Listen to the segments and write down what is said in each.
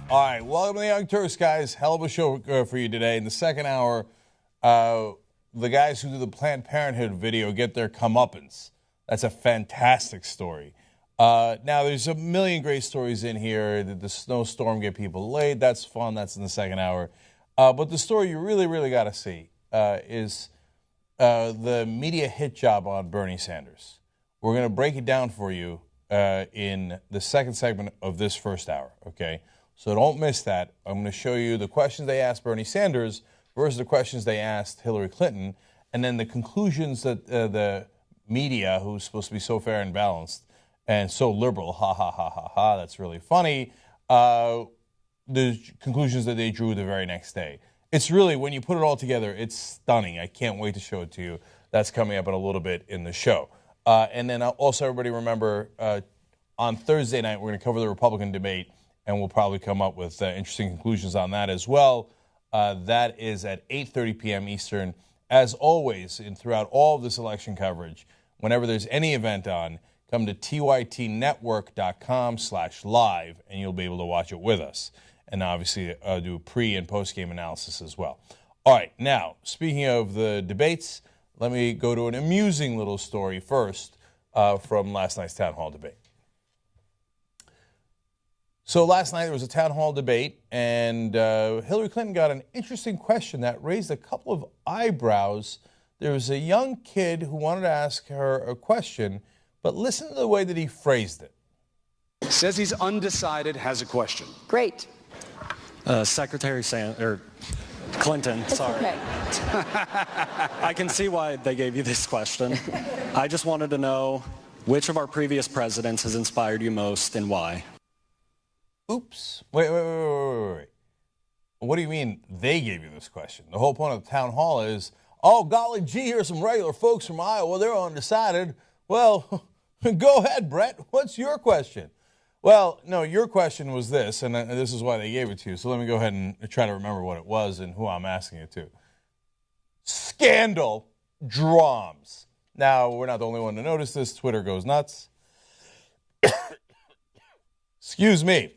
All right, welcome to the Young Turks, guys. Hell of a show for you today. In the second hour, the guys who do the Planned Parenthood video get their comeuppance. That's a fantastic story. Now, there's a million great stories in here. Did the snowstorm get people laid? That's fun. That's in the second hour. But the story you really, really got to see is the media hit job on Bernie Sanders. We're going to break it down for you in the second segment of this first hour, okay? So don't miss that. I'm going to show you the questions they asked Bernie Sanders versus the questions they asked Hillary Clinton, and then the conclusions that the media, who's supposed to be so fair and balanced and so liberal, ha, ha, ha, ha, ha, that's really funny, the conclusions that they drew the very next day. It's really, when you put it all together, it's stunning. I can't wait to show it to you. That's coming up in a little bit in the show. And then also, everybody remember, on Thursday night, we're going to cover the Republican debate, and we'll probably come up with interesting conclusions on that as well. That is at 8:30 p.m. Eastern. As always, and throughout all of this election coverage, whenever there's any event on, come to tytnetwork.com/live, and you'll be able to watch it with us. And obviously do pre- and post-game analysis as well. All right, now, speaking of the debates, let me go to an amusing little story first from last night's town hall debate. So last night there was a town hall debate, and Hillary Clinton got an interesting question that raised a couple of eyebrows. There was a young kid who wanted to ask her a question, but listen to the way that he phrased it. Says he's undecided, has a question. Great. Secretary Clinton, It's sorry. okay. I can see why they gave you this question. I just wanted to know which of our previous presidents has inspired you most and why. Oops. Wait. What do you mean they gave you this question? The whole point of the town hall is, oh, golly gee, here's some regular folks from Iowa. They're undecided. Well, go ahead, Brett. What's your question? Well, no, your question was this, and this is why they gave it to you. So let me go ahead and try to remember what it was and who I'm asking it to. Scandal drums. Now, we're not the only one to notice this. Twitter goes nuts. Excuse me.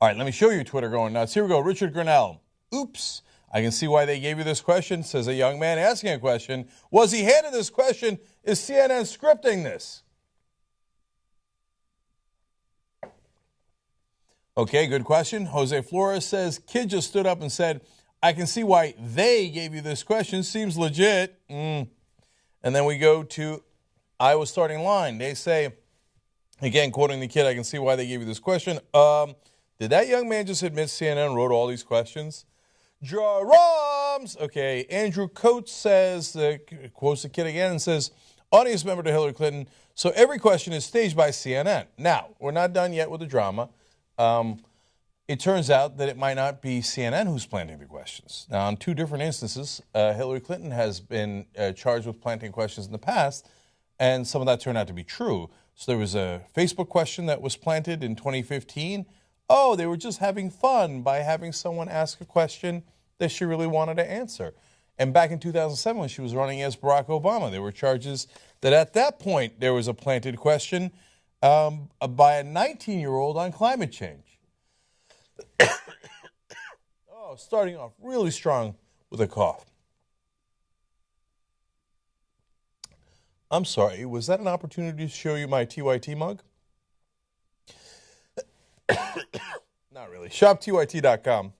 All right, let me show you Twitter going nuts. Here we go. Richard Grinnell. Oops. I can see why they gave you this question, says a young man asking a question. Was he handed this question? Is CNN scripting this? Okay, good question. Jose Flores says, kid just stood up and said, I can see why they gave you this question. Seems legit. And then we go to Iowa starting line. They say, again, quoting the kid, I can see why they gave you this question. Did that young man just admit CNN wrote all these questions? Drums! Okay, Andrew Coates says, quotes the kid again and says, audience member to Hillary Clinton, so every question is staged by CNN. Now, we're not done yet with the drama. It turns out that it might not be CNN who's planting the questions. Now, on two different instances, Hillary Clinton has been charged with planting questions in the past, and some of that turned out to be true. So there was a Facebook question that was planted in 2015. Oh, they were just having fun by having someone ask a question that she really wanted to answer. And back in 2007, when she was running as Barack Obama, there were charges that at that point there was a planted question by a 19-year-old on climate change. Oh, starting off really strong with a cough. I'm sorry, was that an opportunity to show you my TYT mug? Not really. ShopTYT.com.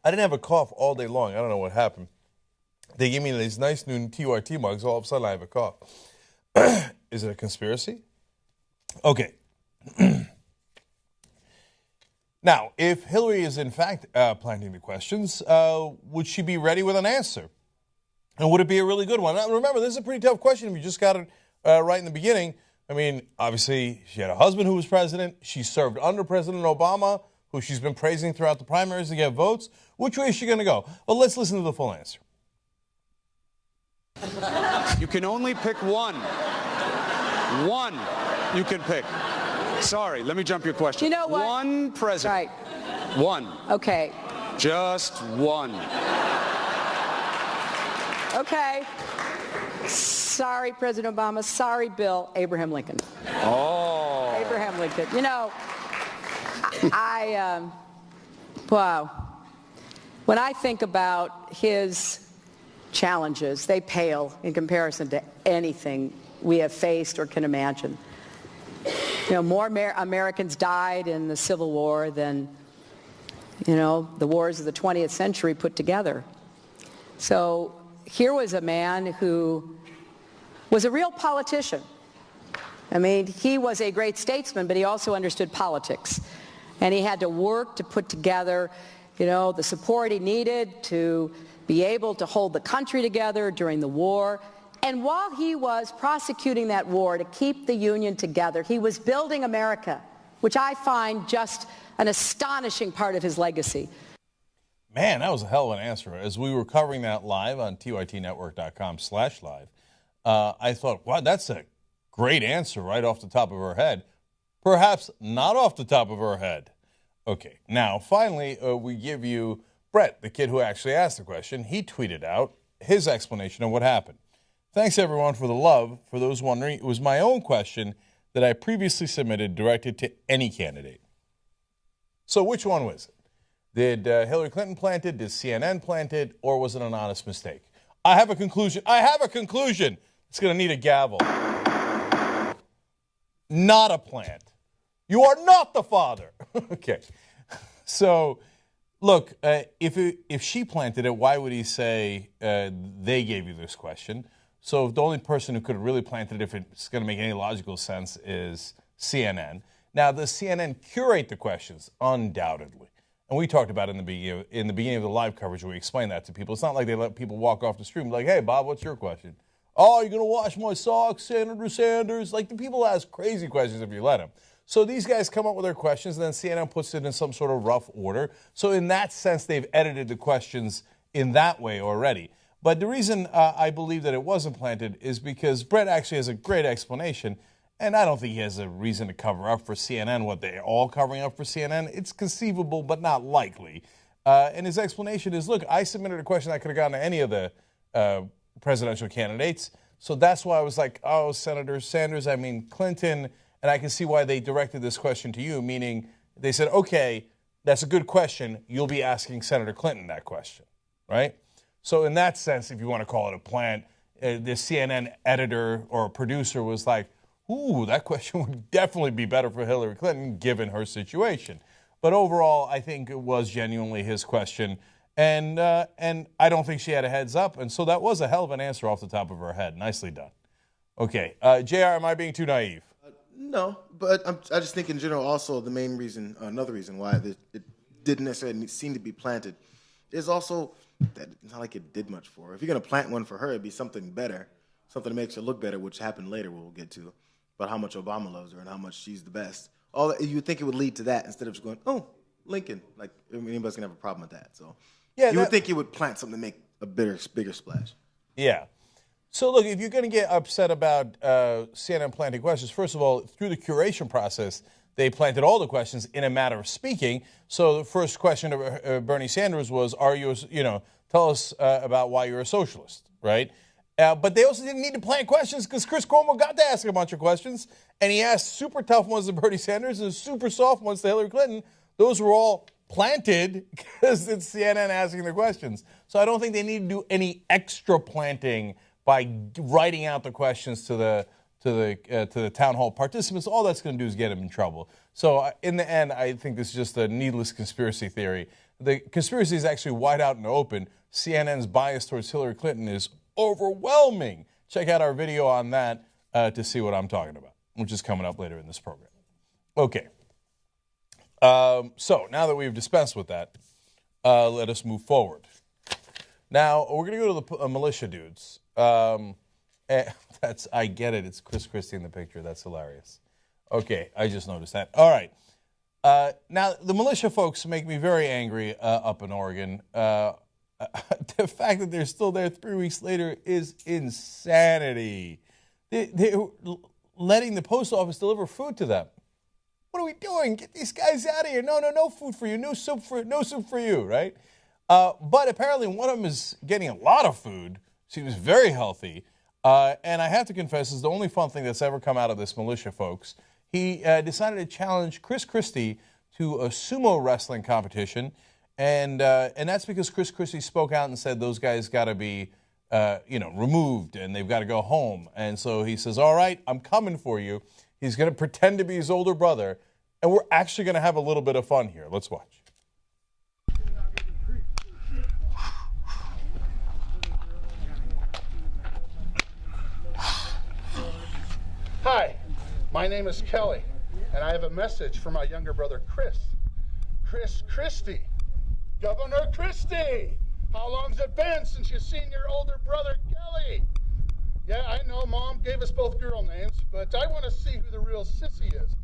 I didn't have a cough all day long. I don't know what happened. They gave me these nice new TYT mugs. All of a sudden, I have a cough. Is it a conspiracy? Okay. Now, if Hillary is in fact planting the questions, would she be ready with an answer? And would it be a really good one? Now, remember, this is a pretty tough question if you just got it right in the beginning. I mean, obviously, she had a husband who was president. She served under President Obama, who she's been praising throughout the primaries to get votes. Which way is she going to go? Well, let's listen to the full answer. You can only pick one. One you can pick. Sorry, let me jump your question. You know what? One president. Right. One. Okay. Just one. Okay. Sorry, President Obama. Sorry, Bill. Abraham Lincoln. Oh. Abraham Lincoln. You know, wow. When I think about his challenges, they pale in comparison to anything we have faced or can imagine. You know, more Americans died in the Civil War than, you know, the wars of the 20th century put together. So here was a man who was a real politician. I mean, he was a great statesman, but he also understood politics. And he had to work to put together, you know, the support he needed to be able to hold the country together during the war. And while he was prosecuting that war to keep the Union together, he was building America, which I find just an astonishing part of his legacy. Man, that was a hell of an answer. As we were covering that live on tytnetwork.com/live, I thought, wow, that's a great answer right off the top of her head. Perhaps not off the top of her head. Okay, now finally we give you Brett, the kid who actually asked the question. He tweeted out his explanation of what happened. Thanks everyone for the love. For those wondering, it was my own question that I previously submitted directed to any candidate. So which one was it? Did Hillary Clinton plant it? Did CNN plant it? Or was it an honest mistake? I have a conclusion. I have a conclusion. It's going to need a gavel. Not a plant. You are not the father. Okay. So, look, if she planted it, why would he say they gave you this question? So the only person who could have really planted it, if it's going to make any logical sense, is CNN. Now, does CNN curate the questions? Undoubtedly. And we talked about it in the beginning of the live coverage where we explained that to people. It's not like they let people walk off the street and be like, hey, Bob, what's your question? Oh, you're going to wash my socks, Senator Sanders? Like, the people ask crazy questions if you let them. So these guys come up with their questions, and then CNN puts it in some sort of rough order. So in that sense, they've edited the questions in that way already. But the reason I believe that it wasn't planted is because Brett actually has a great explanation, and I don't think he has a reason to cover up for CNN what they're all covering up for CNN. It's conceivable, but not likely. And his explanation is, look, I submitted a question that could have gone to any of the presidential candidates. So that's why I was like, oh, Senator Sanders, I mean Clinton, and I can see why they directed this question to you, meaning they said, okay, that's a good question. You'll be asking Senator Clinton that question, right? So in that sense, if you want to call it a plant, the CNN editor or producer was like, ooh, that question would definitely be better for Hillary Clinton given her situation. But overall, I think it was genuinely his question. And I don't think she had a heads up. And so that was a hell of an answer off the top of her head. Nicely done. Okay. JR, am I being too naive? No, but I just think in general also the main reason, another reason why it didn't necessarily seem to be planted is also that it's not like it did much for her. If you're going to plant one for her, it'd be something better, something that makes her look better, which happened later we'll get to, about how much Obama loves her and how much she's the best. All that, you would think it would lead to that instead of just going, oh, Lincoln. Like, anybody's going to have a problem with that. So yeah, you would think you would plant something to make a bigger splash. Yeah. So, look, if you're going to get upset about CNN planting questions, first of all, through the curation process, they planted all the questions in a matter of speaking. So the first question of Bernie Sanders was, tell us about why you're a socialist, right? But they also didn't need to plant questions because Chris Cuomo got to ask a bunch of questions, and he asked super tough ones to Bernie Sanders and super soft ones to Hillary Clinton. Those were all planted because it's CNN asking the questions. So I don't think they need to do any extra planting by writing out the questions to the town hall participants. All that's going to do is get them in trouble. So in the end, I think this is just a needless conspiracy theory. The conspiracy is actually wide out in the open. CNN's bias towards Hillary Clinton is overwhelming. Check out our video on that to see what I'm talking about, which is coming up later in this program. Okay. So now that we've dispensed with that, let us move forward. Now, we're going to go to the militia dudes. I get it. It's Christie in the picture. That's hilarious. Okay, I just noticed that. All right. Now, the militia folks make me very angry up in Oregon. The fact that they're still there 3 weeks later is insanity. They're letting the post office deliver food to them. What are we doing? Get these guys out of here. No food for you. No soup for you, right? But apparently one of them is getting a lot of food. She was very healthy. And I have to confess, this is the only fun thing that's ever come out of this militia, folks. he decided to challenge Christie to a sumo wrestling competition, and that's because Christie spoke out and said those guys got to be, removed and they've got to go home. And so he says, "All right, I'm coming for you." He's going to pretend to be his older brother, and we're actually going to have a little bit of fun here. Let's watch. Hi, my name is Kelly, and I have a message for my younger brother, Christie. Governor Christie, how long's it been since you've seen your older brother, Kelly? Yeah, I know Mom gave us both girl names, but I want to see who the real sissy is.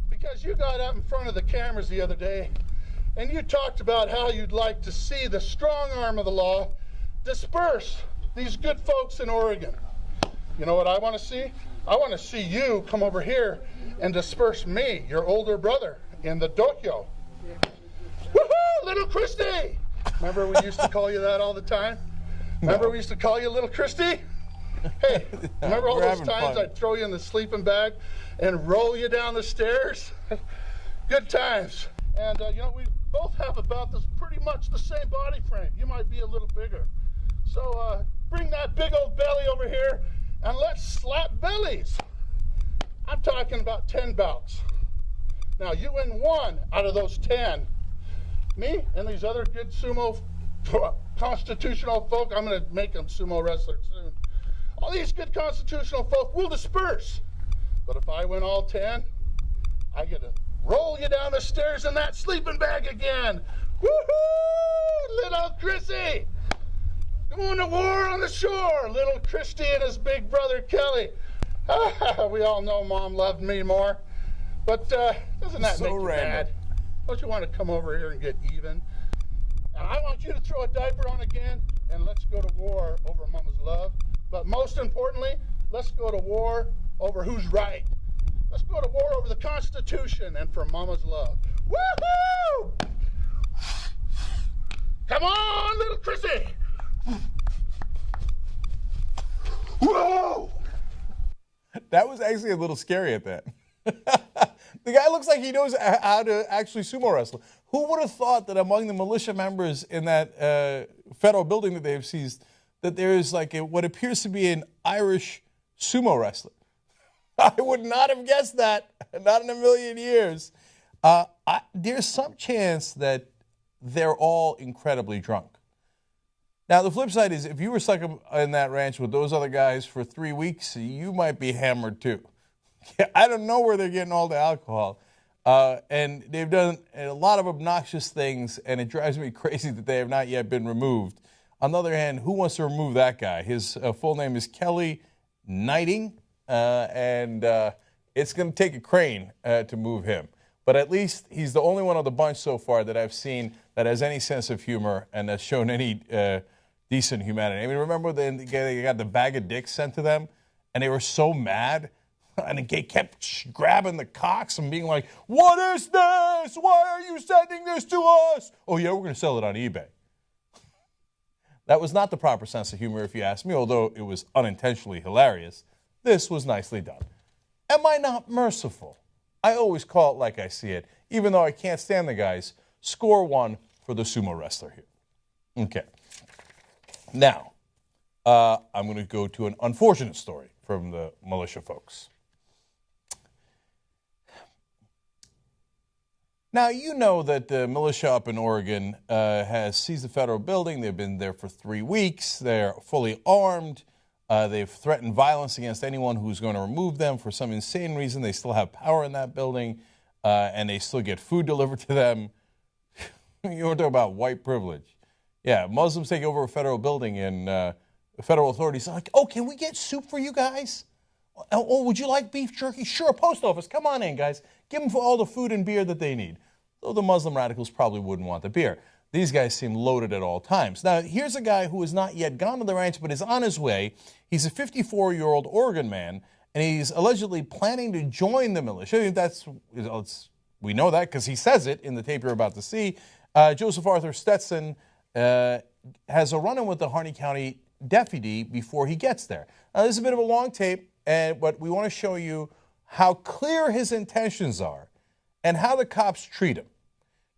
Because you got up in front of the cameras the other day, and you talked about how you'd like to see the strong arm of the law disperse these good folks in Oregon. You know what I want to see? I want to see you come over here and disperse me, your older brother, in the dojo. Woohoo, little Christie! Remember we used to call you that all the time? Remember we used to call you little Christie? Hey, remember all those times I'd throw you in the sleeping bag and roll you down the stairs? Good times. And, we both have about pretty much the same body frame. You might be a little bigger. So bring that big old belly over here and let's slap bellies. I'm talking about 10 bouts. Now, you win 1 out of those 10. Me and these other good sumo constitutional folk, I'm going to make them sumo wrestlers soon. All these good constitutional folk will disperse. But if I win all 10, I get to roll you down the stairs in that sleeping bag again. Woohoo, little Christie! Going to war on the shore, little Christie and his big brother Kelly. We all know Mom loved me more. But doesn't that make you mad? Don't you want to come over here and get even? And I want you to throw a diaper on again, and let's go to war over Mama's love. But most importantly, let's go to war over who's right. Let's go to war over the Constitution and for Mama's love. Woohoo! Come on, little Christie! Whoa! That was actually a little scary at that. The guy looks like he knows how to actually sumo wrestle. Who would have thought that among the militia members in that federal building that they've seized, that there is like what appears to be an Irish sumo wrestler? I would not have guessed that, not in a million years. There's some chance that they're all incredibly drunk. Now, the flip side is if you were stuck in that ranch with those other guys for 3 weeks, you might be hammered too. I don't know where they're getting all the alcohol. And they've done a lot of obnoxious things, and it drives me crazy that they have not yet been removed. On the other hand, who wants to remove that guy? His full name is Kelly Knighting, and it's going to take a crane to move him. But at least he's the only one of the bunch so far that I've seen that has any sense of humor and has shown any decent humanity. I mean, remember they got the bag of dicks sent to them, and they were so mad, and they kept grabbing the cocks and being like, "What is this? Why are you sending this to us?" "Oh, yeah, we're going to sell it on eBay." That was not the proper sense of humor, if you ask me, although it was unintentionally hilarious. This was nicely done. Am I not merciful? I always call it like I see it, even though I can't stand the guys. Score 1 for the sumo wrestler here. Okay. Now, I'm going to go to an unfortunate story from the militia folks. Now, you know that the militia up in Oregon has seized the federal building. They've been there for 3 weeks. They're fully armed. They've threatened violence against anyone who's going to remove them for some insane reason. They still have power in that building, and they still get food delivered to them. You want to talk about white privilege. Yeah, Muslims take over a federal building, and federal authorities are like, "Oh, can we get soup for you guys? Oh, would you like beef jerky? Sure, post office. Come on in, guys. Give them all the food and beer that they need." Though the Muslim radicals probably wouldn't want the beer. These guys seem loaded at all times. Now, here's a guy who has not yet gone to the ranch, but is on his way. He's a 54-year-old Oregon man, and he's allegedly planning to join the militia. We know that because he says it in the tape you're about to see. Joseph Arthur Stetson has a run-in with the Harney County deputy before he gets there. Now, this is a bit of a long tape, but we want to show you how clear his intentions are and how the cops treat him.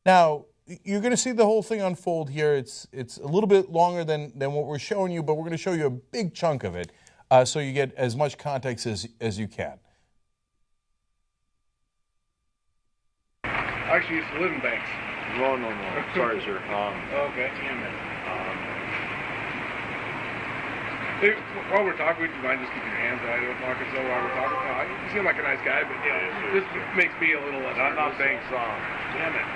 Now, you're going to see the whole thing unfold here. It's a little bit longer than what we're showing you, but we're going to show you a big chunk of it so you get as much context as you can. I actually used to live in Banks. No. Sorry, sir. Okay. Hey, while we're talking, would you mind just keeping your hands out? I don't talk so while we're talking. No, you seem like a nice guy, but this makes me a little less. I'm not Banks. Damn it.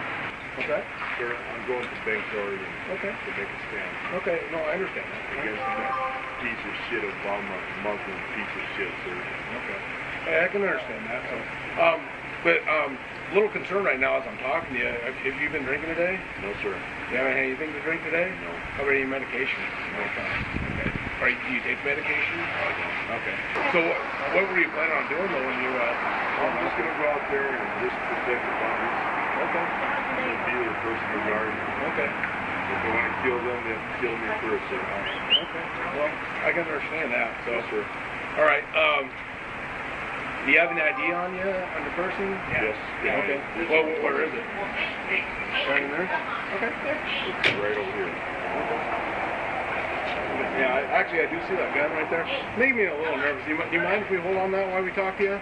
What's that? Sir, I'm going to Banks already. Okay. To make a stand. Okay. No, I understand that. Against that piece of shit Obama, Muslim piece of shit, sir. Okay. Hey, I can understand that. So, but a little concerned right now as I'm talking to you. Have you been drinking today? No, sir. You haven't had anything to drink today? No. How about any medication? No. Okay. Do you take medication? I don't. Okay. So what were you planning on doing though when you? I'm just gonna go out there and just protect the boundaries. Okay. I'm gonna be the personal guard. Okay. If they want to kill them, they have to kill me first, sir. Okay. Well, I can understand that. So. Yes, sir. All right. Do you have an ID on you, on the person? Yes. Yeah. Okay. Well, where is it? Right in there? Okay. It's right over here. Yeah, actually, I do see that gun right there. Making me a little nervous. Do you mind if we hold on that while we talk to you?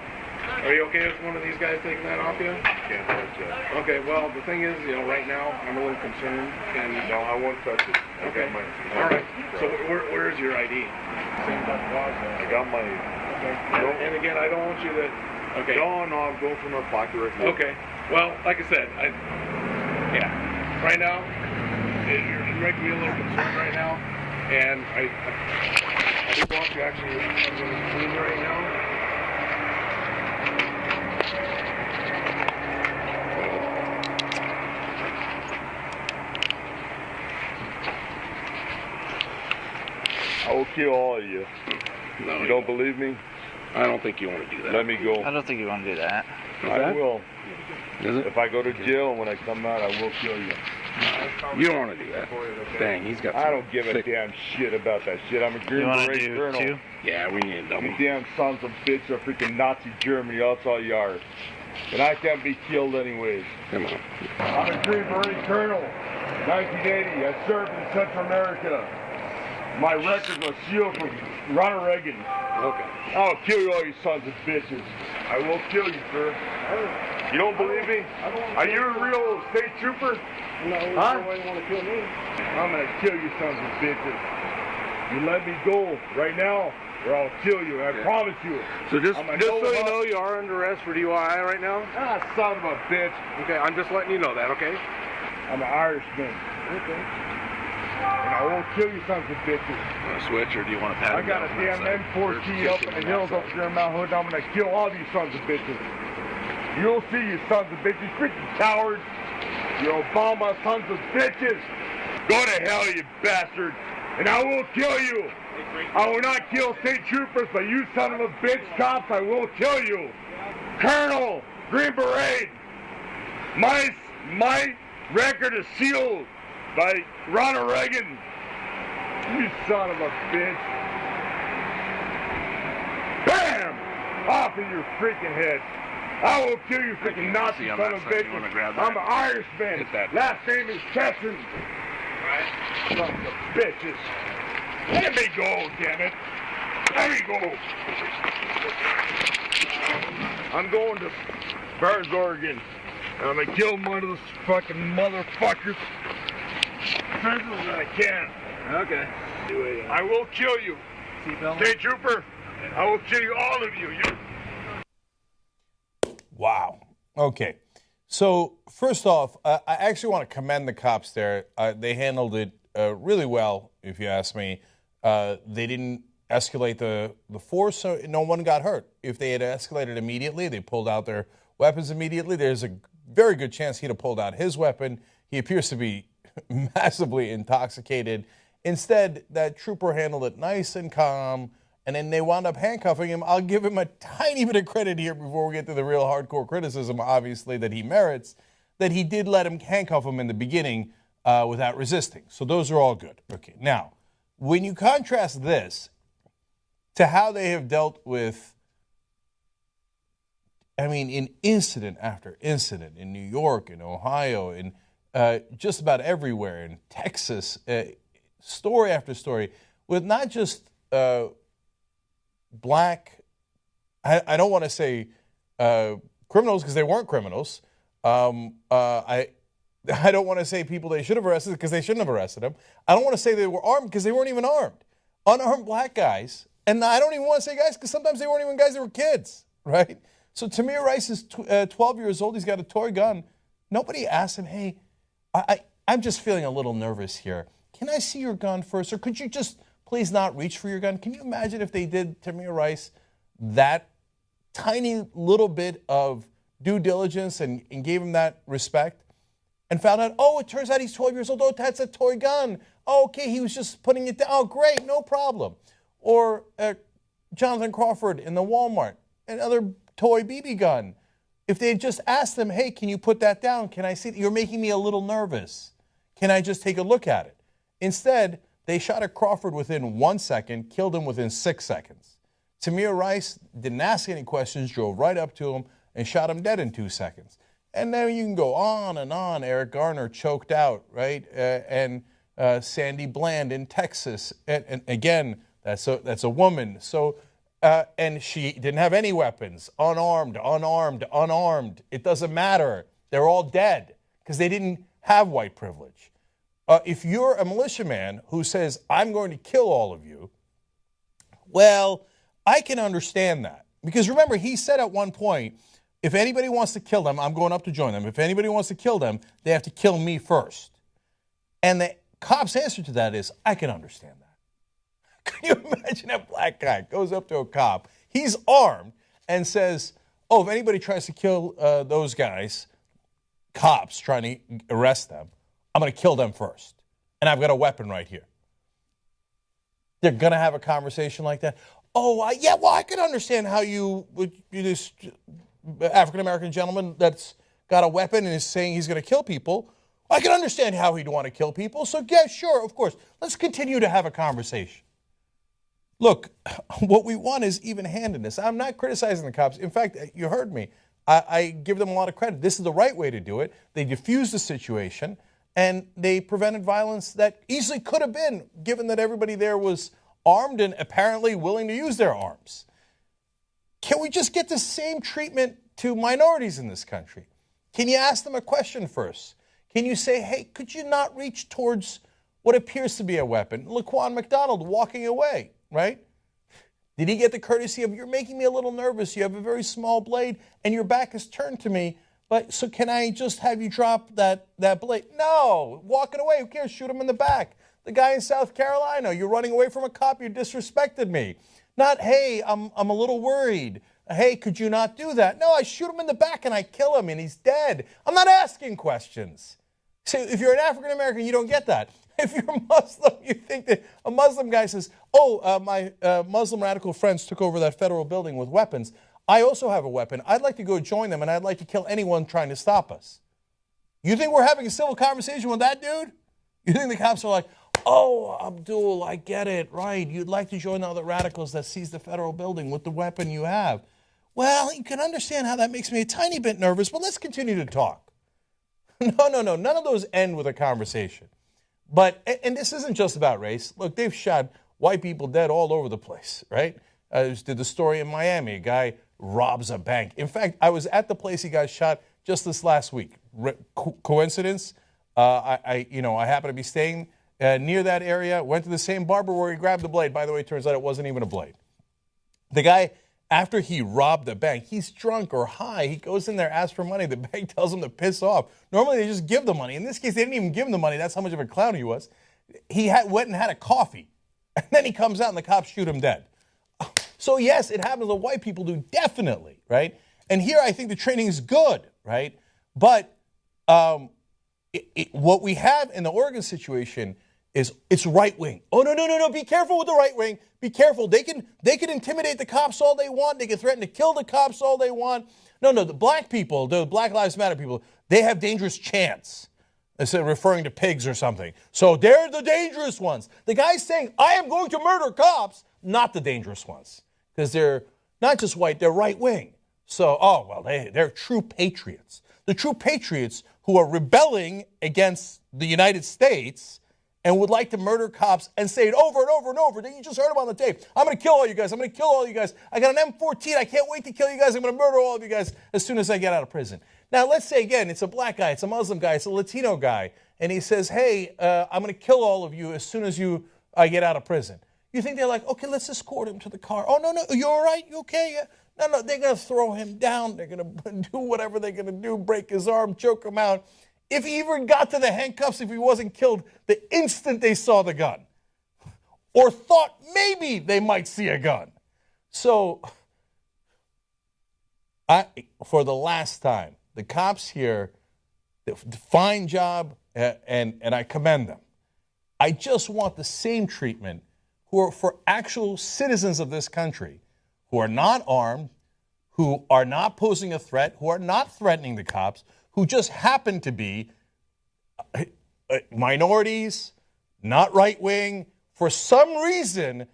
Are you okay with one of these guys taking that off you? Can't touch that. Okay, well, the thing is, right now, I'm a little concerned. And No, I won't touch it. Okay. All right. So where is your ID? Same type of laws. I got my... Okay. And again, I don't want you to... Okay. No, I'm going for my pocket right here. Okay. Well, like I said, right now, you're making me a little concerned right now. And I do want you actually clean right now. I will kill all of you. No, You don't believe me? I don't think you want to do that. Let me go. I don't think you want to do that. I will. Is it? If I go to jail and when I come out, I will kill you. You don't want to do that. Dang, he's got. I don't give a damn shit about that shit. I'm a Green You want to Beret do colonel. two? Yeah, we need a double. You damn sons of bitch are freaking Nazi Germany. That's all you are. And I can't be killed anyways. Come on. I'm a Green Beret colonel. 1980. I served in Central America. My record was sealed from Ronald Reagan. Okay. I'll kill you all, you sons of bitches. I will kill you, sir. You don't believe me? Are you a real state trooper? No, Huh? you want to kill me. I'm gonna kill you sons of bitches. You let me go right now, or I'll kill you. I promise you. So just I'm gonna so go you up- know, you are under arrest for DUI right now. Ah, son of a bitch. Okay, I'm just letting you know that. Okay. I'm an Irishman. Okay. And I won't kill you sons of bitches. Want to switch, or do you want to pat I him got a down from that damn side? M14 Or up kiss in him the on hills that up side? there in Mount Hood. I'm gonna kill all these sons of bitches. You'll see, you sons of bitches. Freaking cowards. You Obama sons of bitches. Go to hell, you bastard. And I will kill you. I will not kill state troopers, but you son of a bitch cops, I will kill you. Colonel, Green Beret. My record is sealed by Ronald Reagan. You son of a bitch. Bam! Off in your freaking head. I will kill you, freaking Nazi See on son that of side. bitch. You wanna grab that? I'm an Irishman. Hit that. Last name is Chesson. Sons of bitches. Let me go, damn it. Let me go. I'm going to Burns, Oregon. And I'm gonna kill one of those fucking motherfuckers. As soon as I can. Okay. I will kill you. State trooper, I will kill you, all of you. Wow. Okay. So first off, I actually want to commend the cops there. They handled it really well, if you ask me. They didn't escalate the force, so no one got hurt. If they had escalated immediately, they pulled out their weapons immediately. There's a very good chance he'd have pulled out his weapon. He appears to be massively intoxicated. Instead, that trooper handled it nice and calm, and then they wound up handcuffing him. I'll give him a tiny bit of credit here before we get to the real hardcore criticism, obviously, that he merits, that he did let him handcuff him in the beginning without resisting. So those are all good. Okay, now, when you contrast this to how they have dealt with I mean, in incident after incident in New York, in Ohio, in just about everywhere, in Texas, story after story, with not just black, I don't want to say criminals because they weren't criminals. I don't want to say people they should have arrested because they shouldn't have arrested them. I don't want to say they were armed because they weren't even armed. Unarmed black guys. And I don't even want to say guys because sometimes they weren't even guys, they were kids, right? So Tamir Rice is 12 years old. He's got a toy gun. Nobody asked him, hey, I'm just feeling a little nervous here. Can I see your gun first? Or could you just please not reach for your gun? Can you imagine if they did Tamir Rice that tiny little bit of due diligence and gave him that respect and found out, oh, it turns out he's 12 years old. Oh, that's a toy gun. Oh, okay, he was just putting it down. Oh, great, no problem. Or Jonathan Crawford in the Walmart, another toy BB gun. If they had just asked them, hey, can you put that down? Can I see it? You're making me a little nervous. Can I just take a look at it? Instead, they shot at Crawford within 1 second, killed him within 6 seconds. Tamir Rice didn't ask any questions, drove right up to him, and shot him dead in 2 seconds. And then you can go on and on. Eric Garner choked out, right? And Sandy Bland in Texas. And again, that's a woman. So, and she didn't have any weapons. Unarmed. It doesn't matter. They're all dead because they didn't have white privilege. If you're a militiaman who says, I'm going to kill all of you, well, I can understand that. Because remember, he said at one point, if anybody wants to kill them, I'm going up to join them. If anybody wants to kill them, they have to kill me first. And the cop's answer to that is, I can understand that. Can you imagine a black guy goes up to a cop, he's armed, and says, oh, if anybody tries to kill those guys, cops trying to arrest them, I'm going to kill them first. And I've got a weapon right here. They're going to have a conversation like that. Oh, yeah, well, I can understand how you this African-American gentleman that's got a weapon and is saying he's going to kill people. I can understand how he'd want to kill people. So, yeah, sure, of course. Let's continue to have a conversation. Look, what we want is even-handedness. I'm not criticizing the cops. In fact, you heard me. I give them a lot of credit. This is the right way to do it. They diffused the situation, and they prevented violence that easily could have been, given that everybody there was armed and apparently willing to use their arms. Can we just get the same treatment to minorities in this country? Can you ask them a question first? Can you say, hey, could you not reach towards what appears to be a weapon? Laquan McDonald walking away, right? Did he get the courtesy of, you're making me a little nervous, you have a very small blade, and your back is turned to me, but so can I just have you drop that blade? No, walking away, who cares? Shoot him in the back. The guy in South Carolina, you're running away from a cop, you disrespected me. Not, hey, I'm a little worried. Hey, could you not do that? No, I shoot him in the back and I kill him and he's dead. I'm not asking questions. So if you're an African American, you don't get that. If you're Muslim, you think that a Muslim guy says, oh, my Muslim radical friends took over that federal building with weapons. I also have a weapon. I'd like to go join them and I'd like to kill anyone trying to stop us. You think we're having a civil conversation with that dude? You think the cops are like, oh, Abdul, I get it, right. You'd like to join the other radicals that seize the federal building with the weapon you have. Well, you can understand how that makes me a tiny bit nervous, but let's continue to talk. No. None of those end with a conversation. But, and this isn't just about race. Look, they've shot white people dead all over the place, right? I just did the story in Miami. A guy robs a bank. In fact, I was at the place he got shot just this last week. Coincidence? I happened to be staying near that area, went to the same barber where he grabbed the blade. By the way, it turns out it wasn't even a blade. The guy, after he robbed the bank, he's drunk or high. He goes in there, asks for money. The bank tells him to piss off. Normally, they just give the money. In this case, they didn't even give him the money. That's how much of a clown he was. He went and had a coffee. And then he comes out and the cops shoot him dead. So, yes, it happens to white people do, definitely, right? And here I think the training is good, right? But what we have in the Oregon situation is it's right wing. Oh, no. Be careful with the right wing. Be careful. They can intimidate the cops all they want. They can threaten to kill the cops all they want. No, the black people, the Black Lives Matter people, they have dangerous chants. Instead of referring to pigs or something. So they're the dangerous ones. The guy's saying, I am going to murder cops, not the dangerous ones. Because they're not just white, they're right wing. So, they're true patriots. The true patriots who are rebelling against the United States and would like to murder cops and say it over and over and over. You just heard them on the tape. I'm going to kill all you guys. I'm going to kill all you guys. I got an M14. I can't wait to kill you guys. I'm going to murder all of you guys as soon as I get out of prison. Now, let's say, again, it's a black guy. It's a Muslim guy. It's a Latino guy. And he says, hey, I'm going to kill all of you as soon as I get out of prison. You think they're like, okay, let's escort him to the car. Oh, no, you all right? You okay? Yeah. No, they're going to throw him down. They're going to do whatever they're going to do, break his arm, choke him out. If he even got to the handcuffs, if he wasn't killed the instant they saw the gun or thought maybe they might see a gun. So, for the last time, the cops here, fine job, and I commend them. I just want the same treatment for actual citizens of this country who are not armed, who are not posing a threat, who are not threatening the cops, who just happen to be minorities, not right-wing, for some reason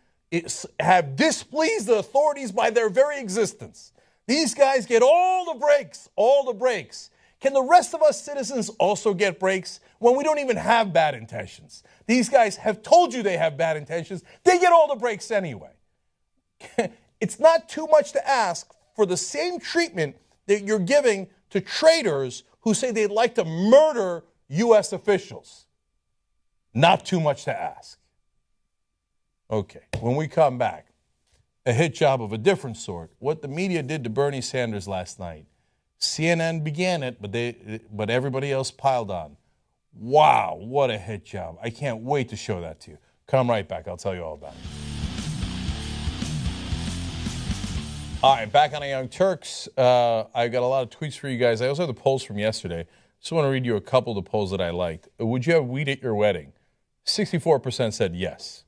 have displeased the authorities by their very existence. These guys get all the breaks, all the breaks. Can the rest of us citizens also get breaks when we don't even have bad intentions? These guys have told you they have bad intentions. They get all the breaks anyway. It's not too much to ask for the same treatment that you're giving to traitors who say they'd like to murder U.S. officials. Not too much to ask. Okay, when we come back, a hit job of a different sort. What the media did to Bernie Sanders last night. CNN began it, but everybody else piled on. Wow, what a hit job. I can't wait to show that to you. Come right back. I'll tell you all about it. All right, back on the Young Turks. I've got a lot of tweets for you guys. I also have the polls from yesterday. Just want to read you a couple of the polls that I liked. Would you have weed at your wedding? 64% said yes.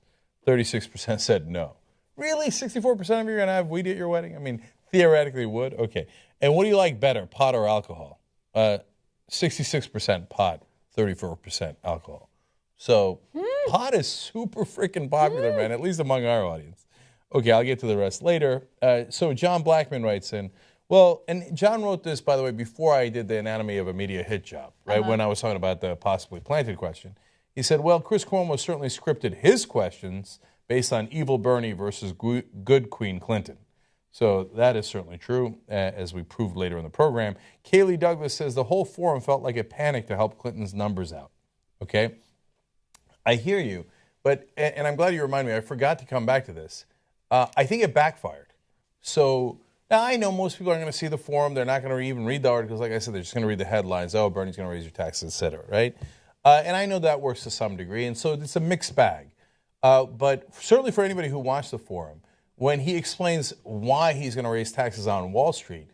36% said no. Really? 64% of you are going to have weed at your wedding? I mean, theoretically would. Okay. And what do you like better, pot or alcohol? 66% pot, 34% alcohol. So pot is super freaking popular, man, at least among our audience. Okay, I'll get to the rest later. So John Blackman writes in, well, and John wrote this, by the way, before I did the anatomy of a media hit job, right, when I was talking about the possibly planted question. He said, well, Chris Cuomo certainly scripted his questions based on evil Bernie versus good Queen Clinton. So that is certainly true, as we proved later in the program. Kaylee Douglas says the whole forum felt like a panic to help Clinton's numbers out. Okay? I hear you, but, and I'm glad you reminded me, I forgot to come back to this. I think it backfired. So now I know most people aren't going to see the forum. They're not going to even read the articles. Like I said, they're just going to read the headlines. Oh, Bernie's going to raise your taxes, et cetera, right? And I know that works to some degree. And so it's a mixed bag. But certainly for anybody who watched the forum, when he explains why he's going to raise taxes on Wall Street,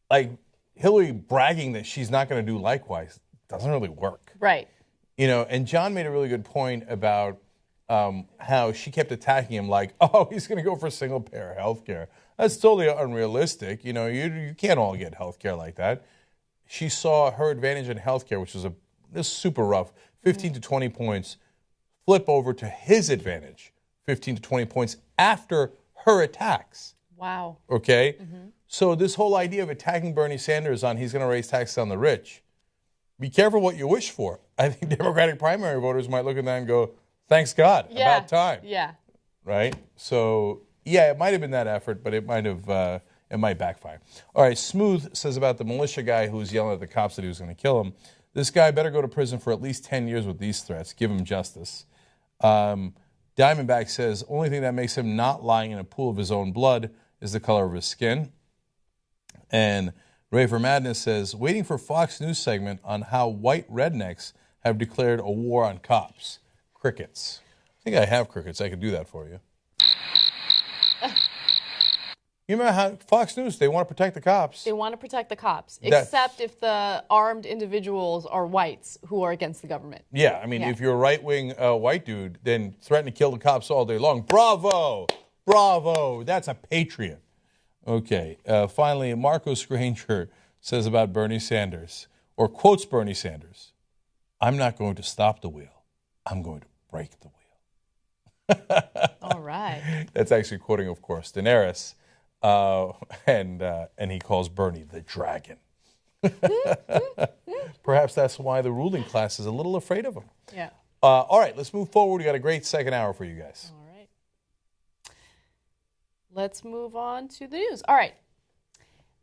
like Hillary bragging that she's not going to do likewise doesn't really work. Right. You know, and John made a really good point about how she kept attacking him like, oh, he's going to go for single-payer health care. That's totally unrealistic. You know, you can't all get health care like that. She saw her advantage in health care, which was this super rough, 15 to 20 points, flip over to his advantage, 15 to 20 points after her attacks. Wow. Okay? So this whole idea of attacking Bernie Sanders on he's going to raise taxes on the rich, be careful what you wish for. I think Democratic primary voters might look at that and go, thanks God, about time. Yeah. Right? So, yeah, it might have been that effort, but it might backfire. All right, Smooth says about the militia guy who was yelling at the cops that he was going to kill him. This guy better go to prison for at least 10 years with these threats. Give him justice. Diamondback says, only thing that makes him not lying in a pool of his own blood is the color of his skin. And Ray for Madness says, waiting for Fox News segment on how white rednecks have declared a war on cops. Crickets. I think I have crickets. I could do that for you. You remember how Fox News, they want to protect the cops. They want to protect the cops, except if the armed individuals are whites who are against the government. Yeah, I mean, if you're a right-wing white dude, then threaten to kill the cops all day long. Bravo! Bravo! That's a patriot. Okay, finally, Marcos Granger says about Bernie Sanders, or quotes Bernie Sanders, I'm not going to stop the wheel. I'm going to break the wheel. All right. That's actually quoting, of course, Daenerys. And he calls Bernie the dragon. Perhaps that's why the ruling class is a little afraid of him. Yeah. All right, let's move forward. We got a great second hour for you guys. All right. Let's move on to the news. All right.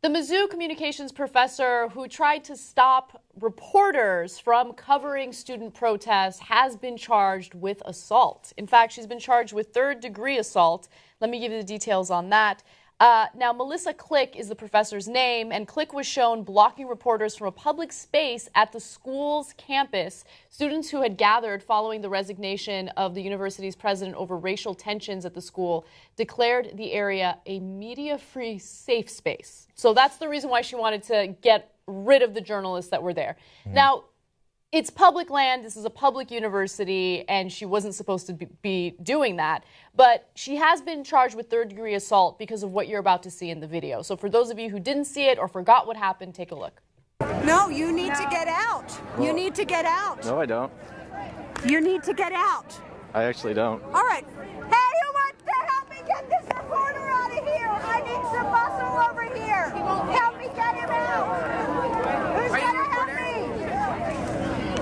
The Mizzou communications professor who tried to stop reporters from covering student protests has been charged with assault. In fact, she's been charged with third-degree assault. Let me give you the details on that. Now, Melissa Click is the professor's name, and Click was shown blocking reporters from a public space at the school's campus. Students who had gathered following the resignation of the university's president over racial tensions at the school declared the area a media-free safe space. So that's the reason why she wanted to get rid of the journalists that were there. Mm-hmm. Now, it's public land. This is a public university, and she wasn't supposed to be doing that. But she has been charged with third-degree assault because of what you're about to see in the video. So for those of you who didn't see it or forgot what happened, take a look. No, you need to get out. You need to get out. No, I don't. You need to get out. I actually don't. All right. Hey, who wants to help me get this reporter out of here? I need some muscle over here. Help me get him out. Who's going to help me?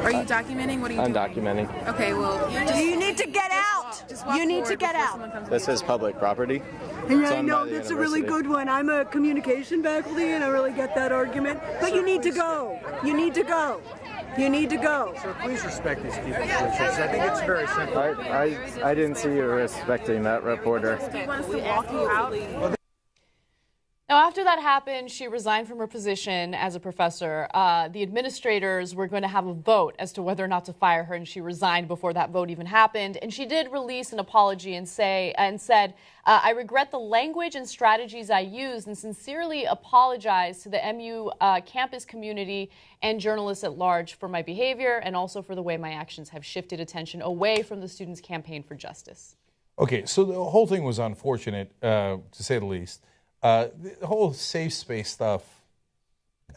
Are you documenting? What are you doing? I'm documenting. Okay, well, you need to get out. You need to get out. This is public property. And I know that's a really good one. I'm a communication faculty, and I really get that argument. But you need to go. You need to go. You need to go. Sir, please respect these people's wishes. I think it's very simple. I didn't see you respecting that reporter. do you want us to walk you out? Now, after that happened, she resigned from her position as a professor. The administrators were going to have a vote as to whether or not to fire her, and she resigned before that vote even happened. And she did release an apology and said, I regret the language and strategies I used and sincerely apologize to the MU campus community and journalists at large for my behavior and also for the way my actions have shifted attention away from the students' campaign for justice. Okay, so the whole thing was unfortunate, to say the least. The whole safe space stuff,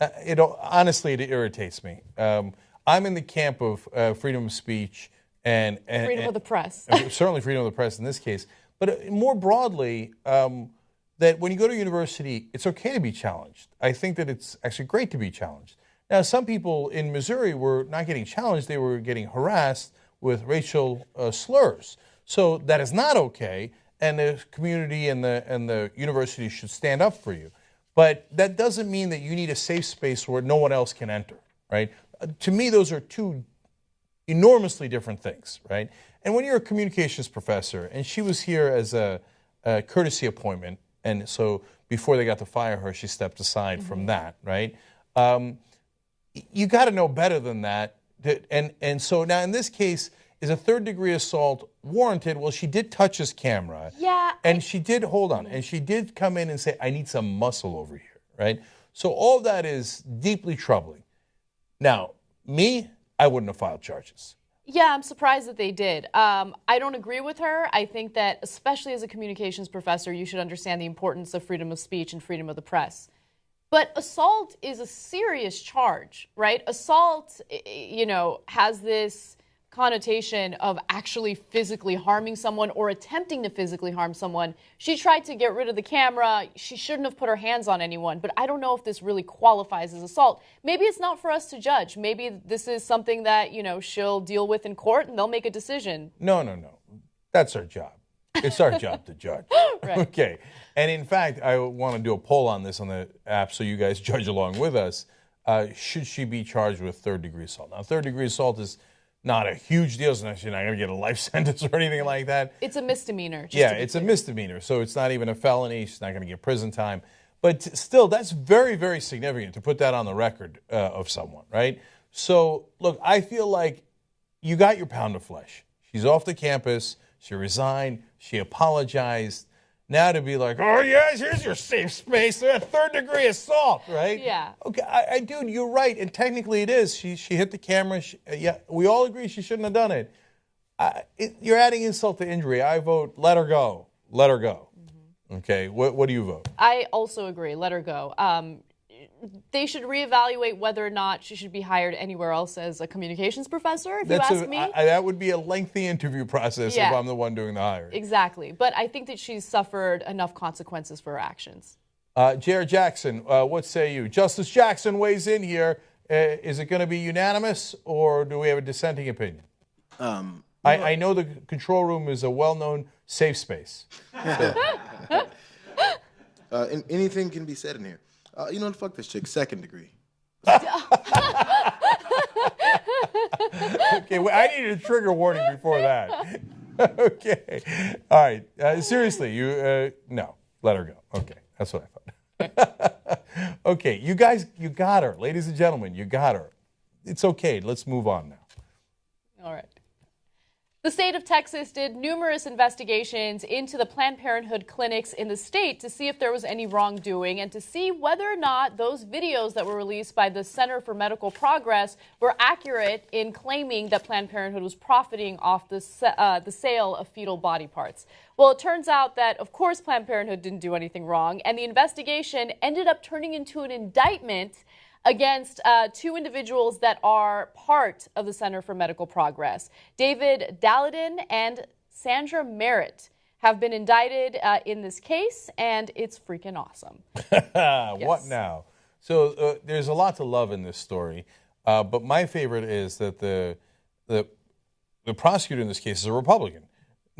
honestly, it irritates me. I'm in the camp of freedom of speech and freedom of the press. Certainly freedom of the press in this case. But more broadly, that when you go to university, it's okay to be challenged. I think that it's actually great to be challenged. Now, some people in Missouri were not getting challenged. They were getting harassed with racial slurs. So that is not okay. And the community and the university should stand up for you. But that doesn't mean that you need a safe space where no one else can enter, right? To me, those are two enormously different things, right? And when you're a communications professor, and she was here as a courtesy appointment, and so before they got to fire her, she stepped aside from that, right? You got to know better than that. And so now in this case, is a third-degree assault warranted? Well, she did touch his camera. Yeah. And she did, hold on, and she did come in and say, I need some muscle over here, right? So all that is deeply troubling. Now, I wouldn't have filed charges. Yeah, I'm surprised that they did. I don't agree with her. I think that, especially as a communications professor, you should understand the importance of freedom of speech and freedom of the press. But assault is a serious charge, right? Assault, has this connotation of actually physically harming someone or attempting to physically harm someone. She tried to get rid of the camera. She shouldn't have put her hands on anyone, but I don't know if this really qualifies as assault. Maybe it's not for us to judge. Maybe this is something that, she'll deal with in court and they'll make a decision. No. That's our job. It's our job to judge. Right. Okay. And in fact, I want to do a poll on this on the app so you guys judge along with us. Should she be charged with third-degree assault? Now, third-degree assault is not a huge deal. She's not going to get a life sentence or anything like that. It's a misdemeanor. Yeah, it's a misdemeanor. So it's not even a felony. She's not going to get prison time. But still, that's very, very significant to put that on the record of someone, right? So, look, I feel like you got your pound of flesh. She's off the campus. She resigned. She apologized. Now to be like, oh, yes, here's your safe space. They're at third-degree assault, right? Yeah. Okay, dude, you're right. And technically it is. She hit the camera. Yeah, we all agree she shouldn't have done it. You're adding insult to injury. I vote let her go. Let her go. Mm-hmm. Okay, what do you vote? I also agree. Let her go. they should reevaluate whether or not she should be hired anywhere else as a communications professor, if you ask me. That would be a lengthy interview process if I'm the one doing the hiring. Exactly. But I think that she's suffered enough consequences for her actions. Jared Jackson, what say you? Justice Jackson weighs in here. Is it going to be unanimous, or do we have a dissenting opinion? I know the control room is a well-known safe space. Anything can be said in here. You know what? Fuck this chick. Second degree. Okay, well, I needed a trigger warning before that. Okay. All right. Seriously, no. Let her go. Okay. That's what I thought. Okay. You guys, you got her. Ladies and gentlemen, you got her. It's okay. Let's move on now. All right. The state of Texas did numerous investigations into the Planned Parenthood clinics in the state to see if there was any wrongdoing and to see whether or not those videos that were released by the Center for Medical Progress were accurate in claiming that Planned Parenthood was profiting off the sale of fetal body parts. Well, it turns out that, of course, Planned Parenthood didn't do anything wrong, and the investigation ended up turning into an indictment against two individuals that are part of the Center for Medical Progress. David Daladin and Sandra Merritt have been indicted in this case, and it's freaking awesome. What now? So there's a lot to love in this story, but my favorite is that the prosecutor in this case is a Republican.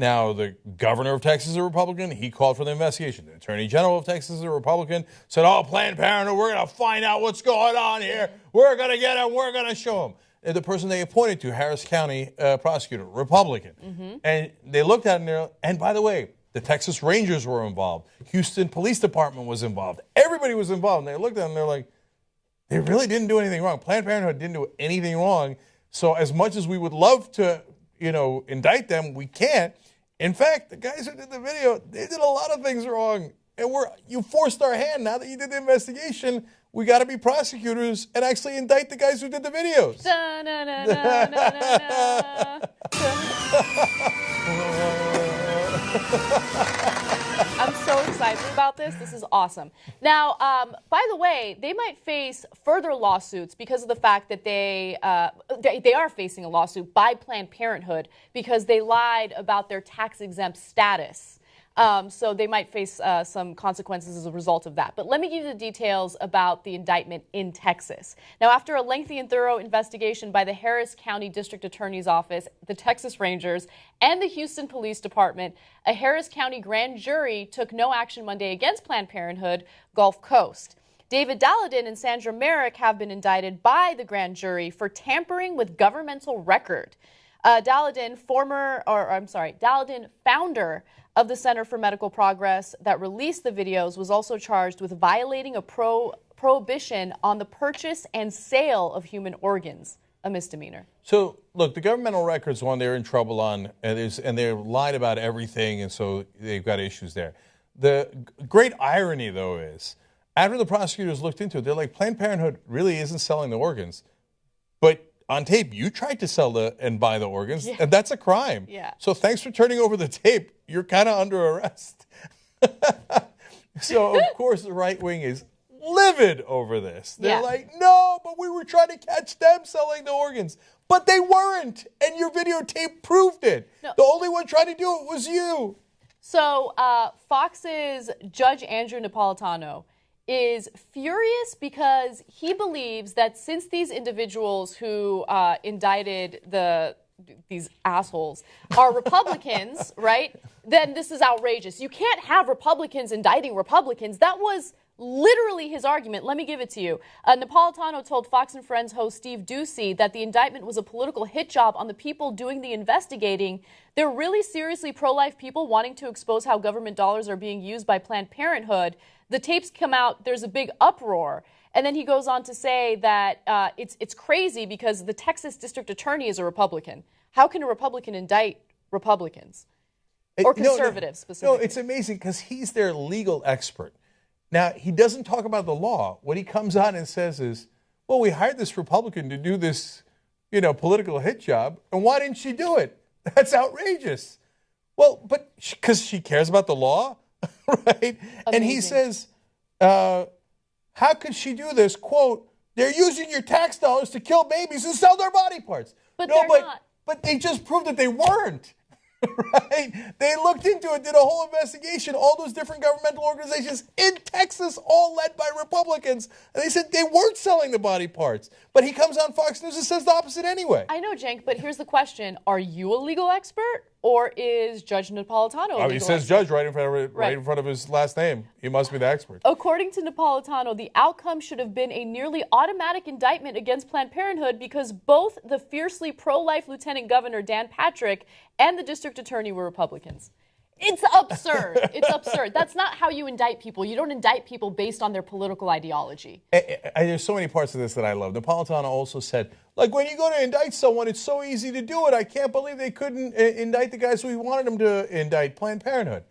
Now, the governor of Texas is a Republican. He called for the investigation. The attorney general of Texas is a Republican. Said, Planned Parenthood, we're going to find out what's going on here. We're going to get him. We're going to show him. And the person they appointed to, Harris County prosecutor, Republican. Mm-hmm. And they looked at him, and by the way, the Texas Rangers were involved. Houston Police Department was involved. Everybody was involved. And they looked at him, and they're like, they really didn't do anything wrong. Planned Parenthood didn't do anything wrong. So as much as we would love to, indict them, we can't. In fact, the guys who did the video, they did a lot of things wrong. And you forced our hand. Now that you did the investigation, we got to be prosecutors and actually indict the guys who did the videos. I'm so excited about this. This is awesome. Now, by the way, they might face further lawsuits because of the fact that they are facing a lawsuit by Planned Parenthood because they lied about their tax-exempt status. So they might face some consequences as a result of that. But let me give you the details about the indictment in Texas. Now, after a lengthy and thorough investigation by the Harris County District Attorney's Office, the Texas Rangers, and the Houston Police Department, a Harris County grand jury took no action Monday against Planned Parenthood Gulf Coast. David Daladin and Sandra Merritt have been indicted by the grand jury for tampering with governmental record. Daladin, founder of the Center for Medical Progress that released the videos, was also charged with violating a prohibition on the purchase and sale of human organs, a misdemeanor. So, look, the governmental records one they're in trouble on, and they're lied about everything, and so they've got issues there. The great irony, though, is after the prosecutors looked into it, they're like, Planned Parenthood really isn't selling the organs, but on tape, you tried to sell and buy the organs, and that's a crime. Yeah. So thanks for turning over the tape. You're kind of under arrest. So, of course, the right wing is livid over this. They're like, no, but we were trying to catch them selling the organs. But they weren't, and your videotape proved it. No. The only one trying to do it was you. So Fox's Judge Andrew Napolitano is furious because he believes that since these individuals who indicted these assholes are Republicans, right, then this is outrageous. You can't have Republicans indicting Republicans. That was literally his argument. Let me give it to you. Napolitano told Fox and Friends host Steve Doocy that the indictment was a political hit job on the people doing the investigating. They're really seriously pro-life people wanting to expose how government dollars are being used by Planned Parenthood. The tapes come out, there's a big uproar. And then he goes on to say that it's crazy because the Texas district attorney is a Republican. How can a Republican indict Republicans? Or conservatives, specifically? No, it's amazing because he's their legal expert. Now, he doesn't talk about the law. What he comes on and says is, well, we hired this Republican to do this, political hit job, and why didn't she do it? That's outrageous. Well, but because she cares about the law, right? Amazing. And he says, how How could she do this? Quote, they're using your tax dollars to kill babies and sell their body parts. But they're not. But they just proved that they weren't. Right? They looked into it, did a whole investigation, all those different governmental organizations in Texas, all led by Republicans. And they said they weren't selling the body parts. But he comes on Fox News and says the opposite anyway. I know, Cenk, but here's the question. Are you a legal expert or is Judge Napolitano a legal He says expert? judge right in front of his last name. He must be the expert. According to Napolitano, the outcome should have been a nearly automatic indictment against Planned Parenthood because both the fiercely pro-life Lieutenant Governor Dan Patrick and the district attorney were Republicans. It's absurd. It's absurd. That's not how you indict people. You don't indict people based on their political ideology. There's so many parts of this that I love. Napolitano also said, like, when you go to indict someone, it's so easy to do it. I can't believe they couldn't indict the guys who we wanted them to indict, Planned Parenthood.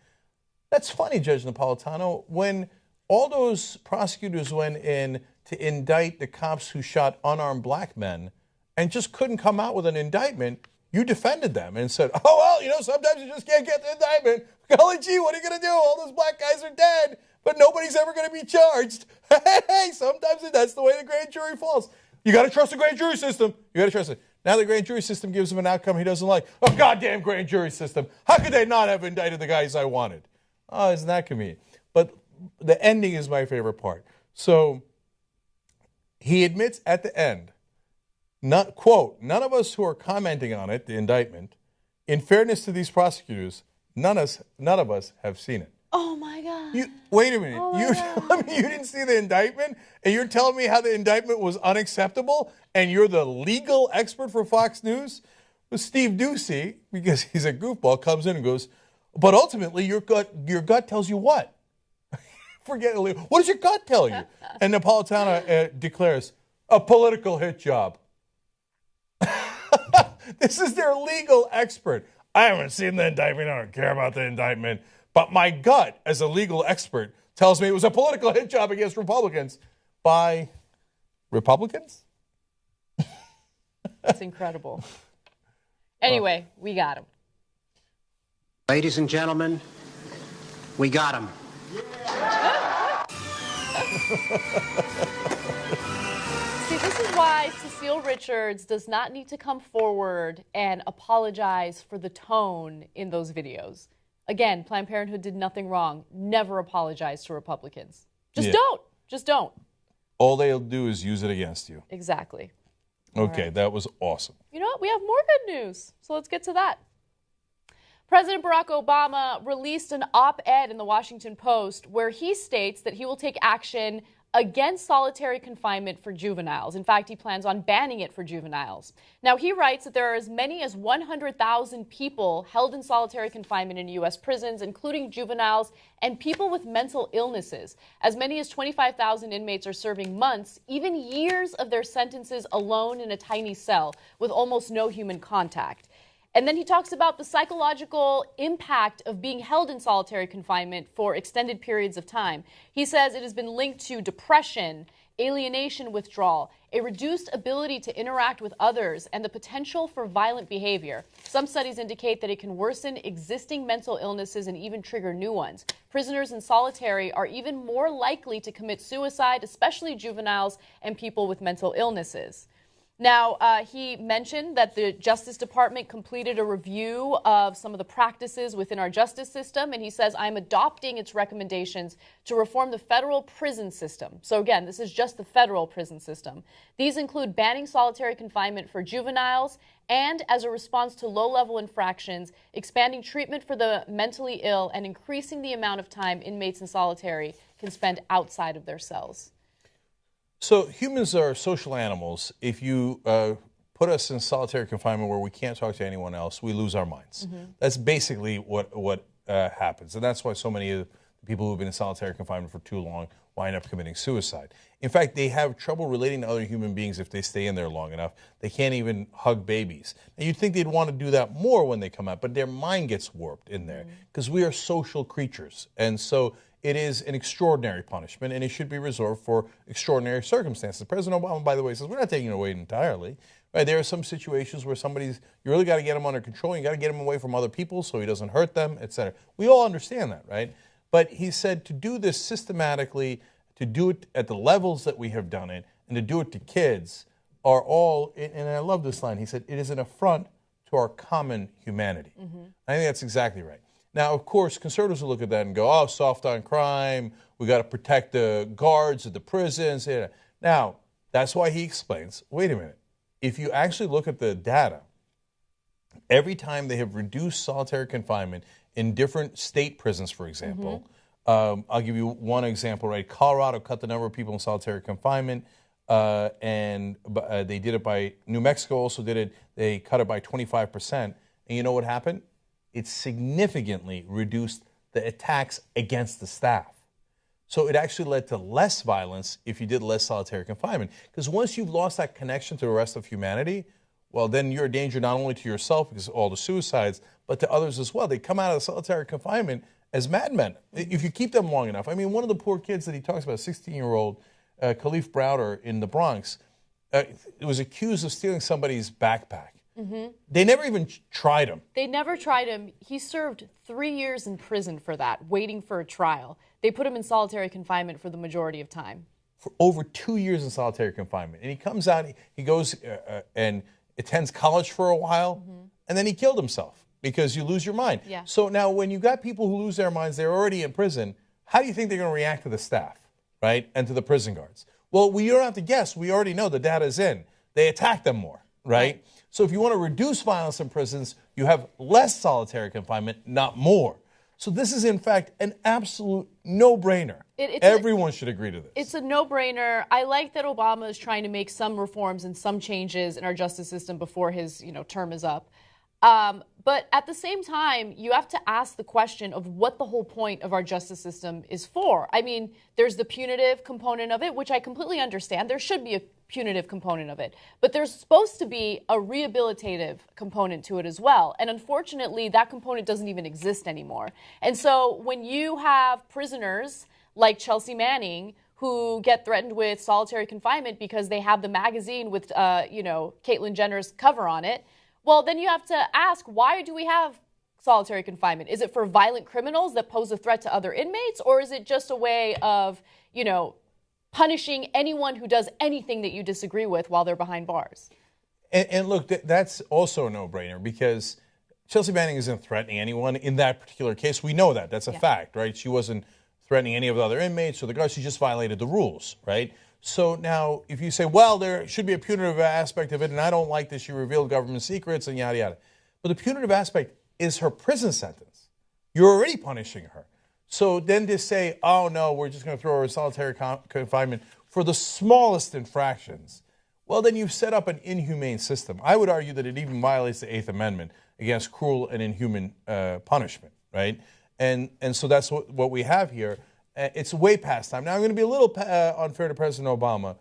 That's funny, Judge Napolitano. When all those prosecutors went in to indict the cops who shot unarmed black men and just couldn't come out with an indictment, you defended them and said, oh, well, sometimes you just can't get the indictment. Golly gee, what are you going to do? All those black guys are dead, but nobody's ever going to be charged. Hey, sometimes that's the way the grand jury falls. You got to trust the grand jury system. You got to trust it. Now the grand jury system gives him an outcome he doesn't like. Oh, goddamn grand jury system. How could they not have indicted the guys I wanted? Oh, isn't that convenient? But the ending is my favorite part. So he admits at the end, quote, none of us who are commenting on it, the indictment, in fairness to these prosecutors, none of us have seen it. Oh, my God. Wait a minute. You telling me you didn't see the indictment? And you're telling me how the indictment was unacceptable? And you're the legal expert for Fox News? Well, Steve Ducey, because he's a goofball, comes in and goes, but ultimately your gut tells you what? Forget it. What does your gut tell you? And Napolitano declares, a political hit job. This is their legal expert. I haven't seen the indictment. I don't care about the indictment. But my gut, as a legal expert, tells me it was a political hit job against Republicans by Republicans? That's incredible. Anyway, we got him. Ladies and gentlemen, we got him. See, this is why Cecile Richards does not need to come forward and apologize for the tone in those videos. Again, Planned Parenthood did nothing wrong. Never apologize to Republicans. Don't. Just don't. All they'll do is use it against you. Exactly. Okay, right. That was awesome. You know what? We have more good news. So let's get to that. President Barack Obama released an op-ed in the Washington Post where he states that he will take action against solitary confinement for juveniles. In fact, he plans on banning it for juveniles. Now, he writes that there are as many as 100,000 people held in solitary confinement in U.S. prisons, including juveniles and people with mental illnesses. As many as 25,000 inmates are serving months, even years of their sentences alone in a tiny cell with almost no human contact. And then he talks about the psychological impact of being held in solitary confinement for extended periods of time. He says it has been linked to depression, alienation withdrawal, a reduced ability to interact with others, and the potential for violent behavior. Some studies indicate that it can worsen existing mental illnesses and even trigger new ones. Prisoners in solitary are even more likely to commit suicide, especially juveniles and people with mental illnesses. Now, he mentioned that the Justice Department completed a review of some of the practices within our justice system, and he says, I'm adopting its recommendations to reform the federal prison system. So again, this is just the federal prison system. These include banning solitary confinement for juveniles and, as a response to low-level infractions, expanding treatment for the mentally ill and increasing the amount of time inmates in solitary can spend outside of their cells. So humans are social animals. If you put us in solitary confinement where we can't talk to anyone else, we lose our minds. Mm-hmm. That's basically what happens. And that's why so many of the people who've been in solitary confinement for too long wind up committing suicide. In fact, they have trouble relating to other human beings if they stay in there long enough. They can't even hug babies. And you'd think they'd want to do that more when they come out, but their mind gets warped in there because we are social creatures. And so it is an extraordinary punishment, and it should be reserved for extraordinary circumstances. President Obama, by the way, says we're not taking it away entirely. Right? There are some situations where you really got to get him under control. You got to get him away from other people so he doesn't hurt them, et cetera. We all understand that, right? But he said to do this systematically, to do it at the levels that we have done it and to do it to kids are all, and I love this line, he said, it is an affront to our common humanity. I think that's exactly right. Now, of course, conservatives will look at that and go, oh, soft on crime, we got to protect the guards at the prisons. Now, that's why he explains, wait a minute, if you actually look at the data, every time they have reduced solitary confinement in different state prisons, for example, I'll give you one example, right? Colorado cut the number of people in solitary confinement, and they did it by, New Mexico also did it, they cut it by 25%. And you know what happened? It significantly reduced the attacks against the staff. So it actually led to less violence if you did less solitary confinement. Because once you've lost that connection to the rest of humanity, well, then you're a danger not only to yourself because of all the suicides, but to others as well. They come out of solitary confinement as madmen if you keep them long enough. I mean, one of the poor kids that he talks about, a 16-year-old Khalif Browder in the Bronx, was accused of stealing somebody's backpack. They never even tried him. They never tried him. He served 3 years in prison for that, waiting for a trial. They put him in solitary confinement for the majority of time. For over 2 years in solitary confinement. And he comes out, he goes and attends college for a while, and then he killed himself because you lose your mind. Yeah. So now when you got people who lose their minds, they're already in prison, how do you think they're going to react to the staff, right, and to the prison guards? Well, we don't have to guess. We already know the data's in. They attack them more, right? So if you want to reduce violence in prisons, you have less solitary confinement, not more. So this is, in fact, an absolute no-brainer. Everyone should agree to this. It's a no-brainer. I like that Obama is trying to make some reforms and some changes in our justice system before his term is up. But at the same time, you have to ask the question of what the whole point of our justice system is for. I mean, there's the punitive component of it, which I completely understand. There should be a punitive component of it. But there's supposed to be a rehabilitative component to it as well. And unfortunately, that component doesn't even exist anymore. And so when you have prisoners like Chelsea Manning who get threatened with solitary confinement because they have the magazine with, Caitlyn Jenner's cover on it, well, then you have to ask, why do we have solitary confinement? Is it for violent criminals that pose a threat to other inmates? Or is it just a way of, punishing anyone who does anything that you disagree with while they're behind bars? And look, that's also a no-brainer because Chelsea Manning isn't threatening anyone in that particular case. We know that. That's a fact, right? She wasn't threatening any of the other inmates or the guards. She just violated the rules, right? So now if you say, well, there should be a punitive aspect of it, and I don't like that she revealed government secrets and yada, yada. But the punitive aspect is her prison sentence. You're already punishing her. So then to say, oh, no, we're just going to throw her in solitary confinement for the smallest infractions, well, then you've set up an inhumane system. I would argue that it even violates the Eighth Amendment against cruel and inhuman punishment, right? And so that's what we have here. It's way past time. Now, I'm going to be a little unfair to President Obama.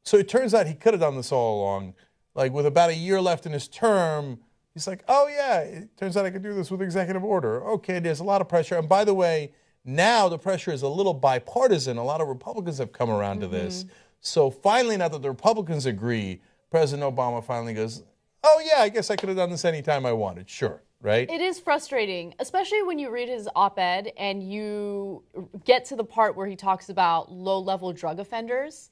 So it turns out he could have done this all along. Like with about a year left in his term, he's like, oh, yeah, it turns out I could do this with executive order. Okay, there's a lot of pressure. And by the way, now the pressure is a little bipartisan. A lot of Republicans have come around to this. So finally, now that the Republicans agree, President Obama finally goes, oh, yeah, I guess I could have done this anytime I wanted. Sure, right? It is frustrating, especially when you read his op-ed and you get to the part where he talks about low-level drug offenders.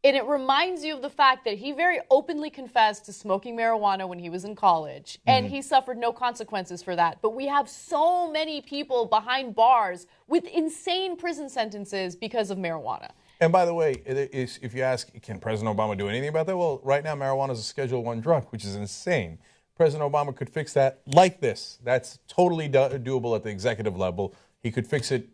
And it reminds you of the fact that he very openly confessed to smoking marijuana when he was in college, and he suffered no consequences for that. But we have so many people behind bars with insane prison sentences because of marijuana. And by the way, if you ask, can President Obama do anything about that? Well, right now, marijuana is a Schedule I drug, which is insane. President Obama could fix that like this. That's totally doable at the executive level. He could fix it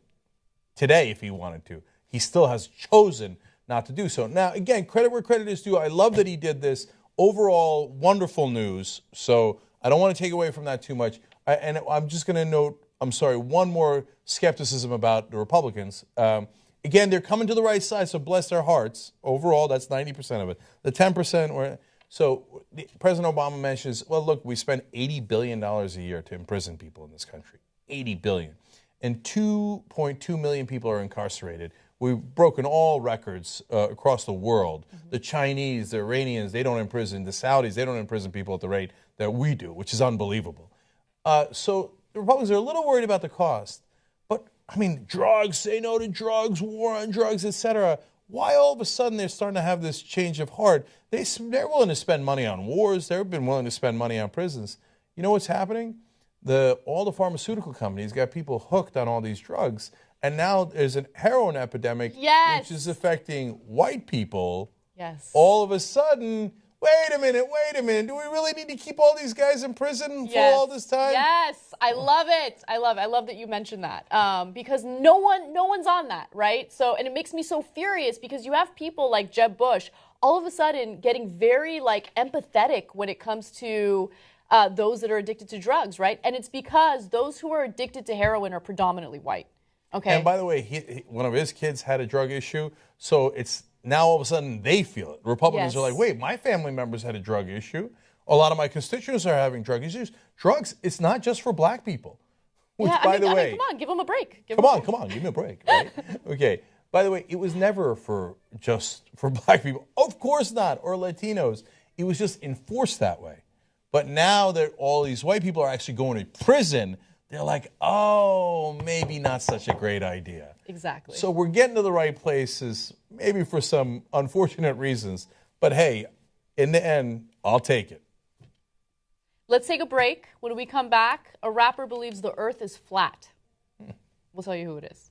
today if he wanted to. He still has chosen not to do so. Now, again, credit where credit is due. I love that he did this. Overall, wonderful news. So I don't want to take away from that too much. And I'm just going to note, one more skepticism about the Republicans. Again, they're coming to the right side, so bless their hearts. Overall, that's 90% of it. The 10%, so President Obama mentions, well, look, we spend $80 billion a year to imprison people in this country. $80 billion. And 2.2 million people are incarcerated. We've broken all records across the world. The Chinese, the Iranians, they don't imprison. The Saudis, they don't imprison people at the rate that we do, which is unbelievable. So the Republicans are a little worried about the cost. But I mean, drugs, say no to drugs, war on drugs, etc. Why all of a sudden they're starting to have this change of heart? They're willing to spend money on wars. They've been willing to spend money on prisons. You know what's happening? All the pharmaceutical companies got people hooked on all these drugs, and now there's a heroin epidemic, which is affecting white people. Yes. All of a sudden, wait a minute, do we really need to keep all these guys in prison for all this time? Yes, I love it. I love that you mentioned that because no one's on that, right? So, and it makes me so furious because you have people like Jeb Bush all of a sudden getting very empathetic when it comes to those that are addicted to drugs, right? And it's because those who are addicted to heroin are predominantly white. Okay. And by the way, one of his kids had a drug issue, so it's now all of a sudden they feel it. Republicans are like, wait, my family members had a drug issue. A lot of my constituents are having drug issues. Drugs, it's not just for black people. Which, by the way, come on, give them a break. Come on, give me a break, right? Okay. By the way, it was never just for black people. Of course not, or Latinos. It was just enforced that way. But now that all these white people are actually going to prison, they're like, oh, maybe not such a great idea. Exactly. So we're getting to the right places, maybe for some unfortunate reasons. But hey, in the end, I'll take it. Let's take a break. When we come back, a rapper believes the earth is flat. We'll tell you who it is.